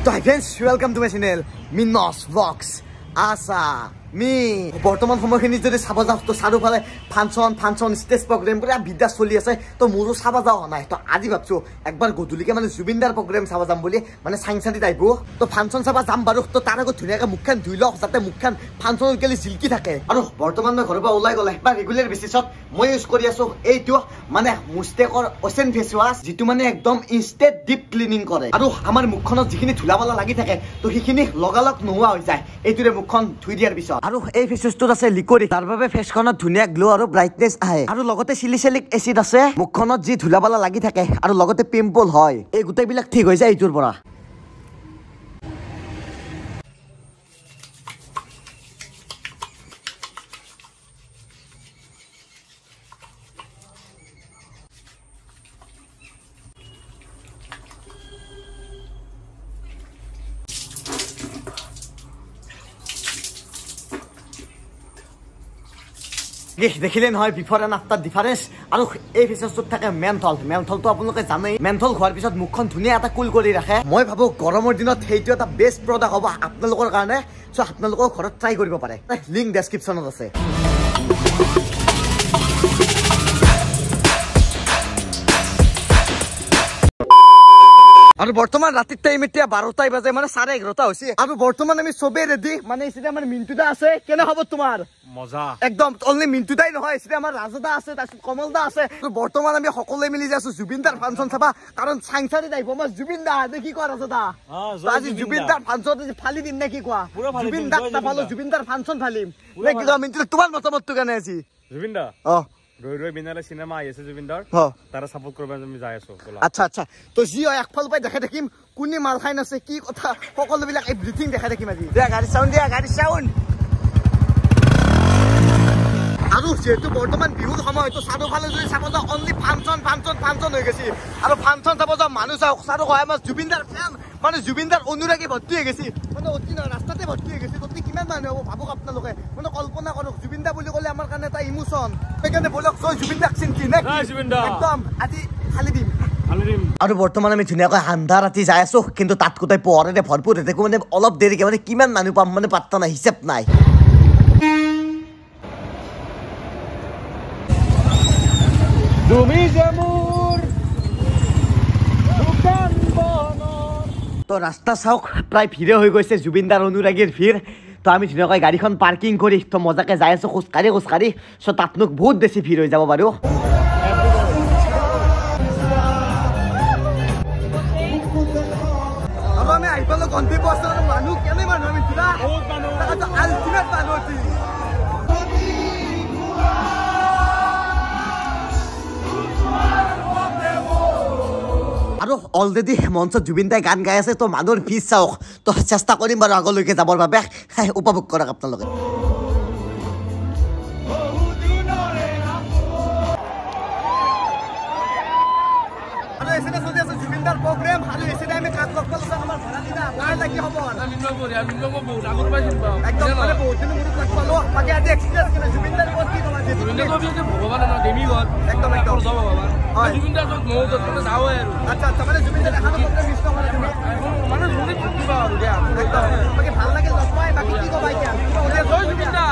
তো hi friends, welcome to my channel মিনস blogs. আছা মি বৰ্তমান সময়খিনি যদি চাব যাওঁ তো চাৰিওফালে ফাংচন ষ্টেজ প্ৰগ্ৰেম পুৰা বিদ্যা চলি আছে। তো মোৰো চাব যাওঁ নাই, তো আজি ভাবছো একবাৰ গধূলিকে মানে জুবিনদাৰ প্ৰগ্ৰেম চাব যাম বুলি, মানে চাইন্সানি টাইপ। তো ফাংচন চাব যাম বাৰু। তো তাৰ আগত ধুনীয়াকৈ মুখখন ধুই লওঁ যাতে মুখখন ফাংচনত গেলি জিলকি থাকে। আৰু বৰ্তমান মই ঘৰৰ পৰা ওলাই গ'লে বা ৰেগুলাৰ বেচিছত মই ইউজ কৰি আছো এইটো মানে মুষ্টেকৰ অচেন ফেচ ৱাছ, যিটো মানে একদম ইনষ্টেণ্ট ডিপ ক্লিনিং কৰে আৰু আমাৰ মুখখনত যিখিনি ধূলা বালা লাগি থাকে তো সেইখিনি লগালগ নোহোৱা হৈ যায় এইটোৰে মুখখন ধুই দিয়াৰ পিছত। আৰু এই ফেচ ৱাছটোত আছে লিকুইড, তাৰ বাবে ফেচখনত ধুনীয়া গ্লো আৰু ব্ৰাইটনেছ আহে। আৰু লগতে চিলিচিলিক এচিড আছে, মুখখনত যি ধূলা বালা লাগি থাকে আৰু লগতে পিম্পল হয় এই গোটেইবিলাক ঠিক হৈ যায় এইটোৰ পৰা। দেখিলে নহয় বিফৰ এণ্ড আফটাৰ ডিফাৰেঞ্চ। আৰু এই ফেচৱাছটোত থাকে মেন্থলটো আপোনালোকে জানেই। মেন্থল খোৱাৰ পিছত মুখখন ধুনীয়া এটা কুল কৰি ৰাখে। মই ভাবো গৰমৰ দিনত সেইটো এটা বেষ্ট প্ৰডাক্ট হ'ব আপোনালোকৰ কাৰণে। চ' আপোনালোকেও ঘৰত ট্ৰাই কৰিব পাৰে, লিংক ডেছক্ৰিপশ্যনত আছে। আৰু বৰ্তমান ৰাতিৰ টাইম এতিয়া 12টাই বাজে, মানে 11:30 হৈছে। আৰু বৰ্তমান আমি চবে ৰেডি, মানে এতিয়া আমাৰ মিন্টুদা আছে। কেনে হ'ব তোমাৰ? মজা একদম। অনলি মিন্টুদাই নহয়, এতিয়া আমাৰ ৰাজদা আছে, তাৰপিছত কমলদা আছে। বৰ্তমান আমি সকলোৱে মিলি যাই আছো জুবিনদাৰ ফাংচন চাবা, কাৰণ চাইন্সানি টাইপ আমাৰ জুবিনদা। কি কোৱা ৰাজদা? আজি জুবিনদাৰ ফাংচন ফালি দিম নে কি কোৱা? জুবিনদাক নাফালো, জুবিনদাৰ ফাংচন ফালিম নে কি কোৱা? মিন্টু তোমাৰ মতামতটো কেনে আজি? জুবিনদা ৰৈ বিনালে চিনেমা আহি আছে জুবিনদাৰ, তারা সাপোর্ট করবে আমি যাই আছো। আচ্ছা তো যি হয় একফাল পাই দেখাই থাকিম কোনে মাল খাই আছে কি কথা সকলোবিলাক এভৰিথিং দেখাই থাকিম আজি। দিয়া গাড়ী চাউণ্ড। আৰু যেহেতু বৰ্তমান বিহুৰ সময়, তো চাৰিওফালে যদি চাব যাওঁ অনলি ফাংচন হৈ গৈছে। আৰু ফাংচন চাব যাওঁ মানুহ চাওক চাৰিওফালে আমাৰ জুবিনদাৰ ফেন, মানে জুবিনদাৰ অনুৰাগী ভৰ্তি হৈ গৈছে। মানে অতি নহয় ৰাস্তাতে ভৰ্তি হৈ গৈছে। গতিকে কিমান মানুহ হ'ব ভাবক আপোনালোকে, মানে কল্পনা কৰক। জুবিনদা বুলি ক'লে আমাৰ কাৰণে এটা ইমোচন। সেইকাৰণে বলক জয় জুবিনদাক চিন্তি নে একদম আজি খালি দিম। আৰু বৰ্তমান আমি ধুনীয়াকৈ আন্ধা ৰাতি যাই আছো, কিন্তু তাত গোটেই পোহৰেৰে ভৰপূৰ হৈ থাকো। মানে অলপ দেৰিকে মানে কিমান মানুহ পাম মানে পাত্তা নাই, হিচাপ নাই। তো ৰাস্তা চাওক প্ৰায় ভিৰে হৈ গৈছে, জুবিনদাৰ অনুৰাগীৰ ভিৰ। তো আমি ধুনীয়াকৈ গাড়ীখন পাৰ্কিং কৰি তো মজাকৈ যাই আছো খোজকাঢ়ি। চ' তাত মোক বহুত বেছি ভিৰ হৈ যাব বাৰু। আমি আহি পালো গন্তি পোৱা মানুহ কেনে মানুহ আমি আল্টিমেট মানুহ। আৰু অলৰেডি মঞ্চত জুবিনদাই গান গাই আছে। তো মানুহৰ ভিৰ চাওক। তো চেষ্টা কৰিম বাৰু আগলৈকে যাবৰ বাবে, উপভোগ কৰক আপোনালোকে। জুবিনদাৰ প্ৰগ্ৰেম আৰু এচিনে আমি কাক লগ পালো আমাৰ ভাড়া কি হ'ব একদম মানে বহুত দিন মূৰত লগ পালো। বাকী আজি এক্সপিৰিয়েঞ্চ কেনে জুবিনদাৰ ক'ত কি ক'লা? ভগৱান একদম জুবিনদাৰ আচ্ছা মানে জুবিনদাৰ এখন প্ৰগ্ৰেম মিছ নকৰা তুমি মানে একদম। বাকী ভাল লাগিল লগ পাই। বাকী কি ক'বা এতিয়া? জয় জুবিনদা।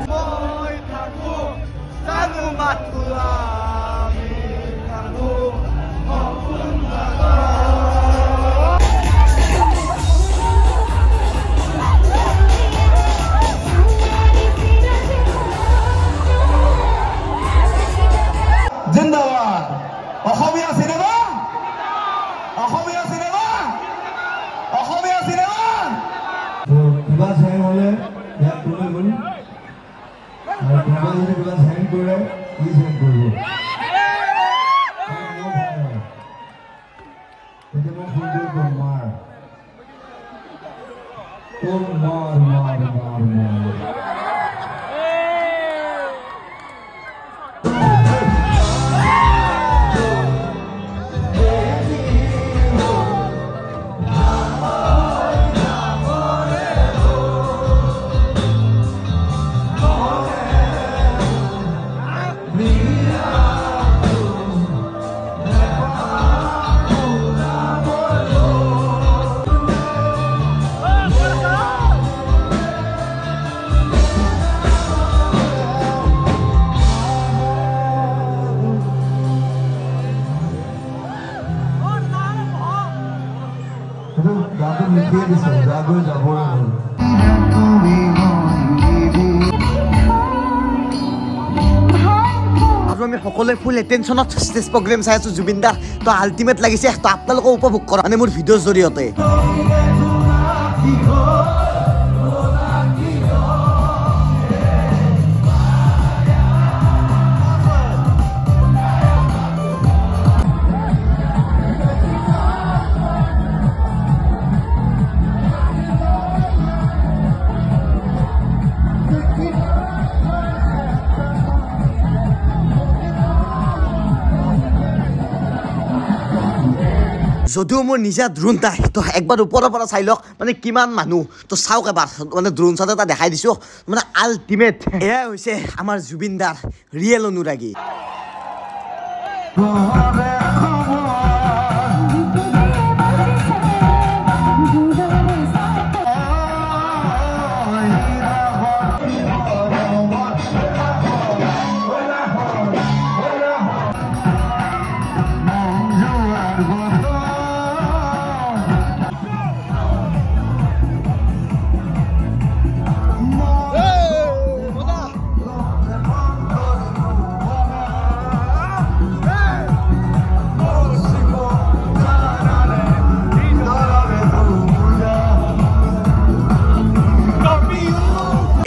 মই থাকো জানো মাথোৱা জিন্দাবাদ। অসমীয়া চিনেমা কিবা চাই হলে ইয়াত তুলে গ'ল আৰু কোনোবাই যদি কিবা চাইন কৰে কি চাইন কৰিব এতিয়া মই ফোন কৰি কম মাৰ লিখিয়ে দিছে যাগৈ যাবই হ'ল আৰু আমি সকলোৱে ফুল এটেনশ্যনত ষ্টেজ প্ৰগ্ৰেম চাই আছো জুবিন দাৰ তো আল্টিমেট লাগিছে তো আপোনালোকে উপভোগ কৰা মানে মোৰ ভিডিঅ'ৰ জৰিয়তে যদিও মোৰ নিজা ড্ৰোন নাই তো একবাৰ ওপৰৰ পৰা চাই লওক মানে কিমান মানুহ তো চাওক এবাৰ মানে ড্ৰোন চাতে এটা দেখাই দিছোঁ মানে আল্টিমেট এয়াই হৈছে আমাৰ জুবিন দাৰ ৰিয়েল অনুৰাগী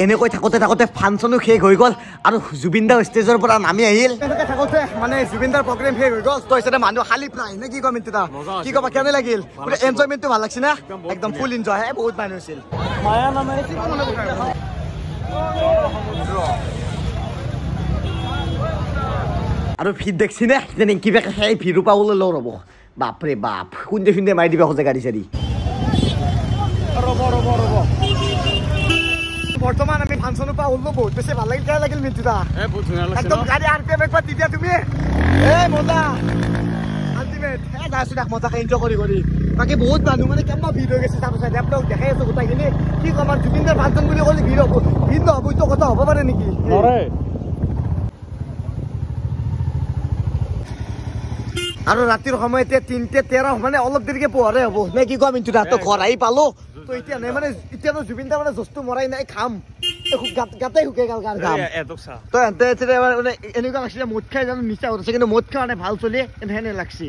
এনেকৈ থাকোঁতে থাকোঁতে ফাংচনো শেষ হৈ গ'ল আৰু জুবিন দা ষ্টেজৰ পৰা নামি আহিল এনেকৈ থাকোঁতে মানে জুবিন দাৰ প্ৰগ্ৰেম শেষ হৈ গ'ল তো হিচাপে মানুহ খালি প্ৰায় নে কি কম এটা কি ক'বা কেনে লাগিল এনজয়মেণ্টটো ভাল লাগছে না একদম ফুল এনজয় বহুত মানুহ হৈছিল আৰু ভিৰ দেখছি নে যেনে কিবা সেই ভিৰো পাবলৈ লওঁ ৰ'ব বাপৰে বাপ খুন্দে খুন্দে মাৰি দিবা খোজে গাড়ী চাৰি বৰ্তমান আমি ফাংচনৰ পৰা ওলো বহুত বেছি ভাল লাগিল লাগিল মিন্টুদা একদম গাড়ী RPM একবাৰ দি দিয়া তুমি মজা আল্টিমেট যাইছো দেখ মজাকে এনজয় কৰি বাকী বহুত মানুহ মানে কেম্বা ভিৰ হৈ গৈছে চাব চাই আপোনাক দেখাই আছো গোটাইখিনি কি ক'ম আৰু জুবিন দাৰ ফাংচন বুলি ক'লে ভিৰ হ'ব ভিৰ নহ'ব এইটো কথা হ'ব পাৰে নেকি আৰু ৰাতিৰ সময়তে 3:13 মানে অলপ দেৰিকে পোহৰে হ'ব নে কি ক'ম মিন্টুদা তো ঘৰ আহি পালো তো এতিয়া নাই মানে এতিয়া জুবিন দা মানে জস্তু মৰাই নাই খাম গাতে শুকাই গ'ল গান খাম তো মানে এনেকুৱা লাগছে মদ খাই জানো নিচা হৈছে কিন্তু মদ খোৱা নাই ভাল চলি এনেহেনে লাগছে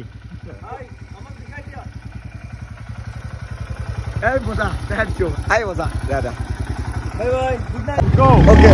এই মজা দেখা দিছো হাই মজা দাদা বাই বাই গুড নাইট গো ওকে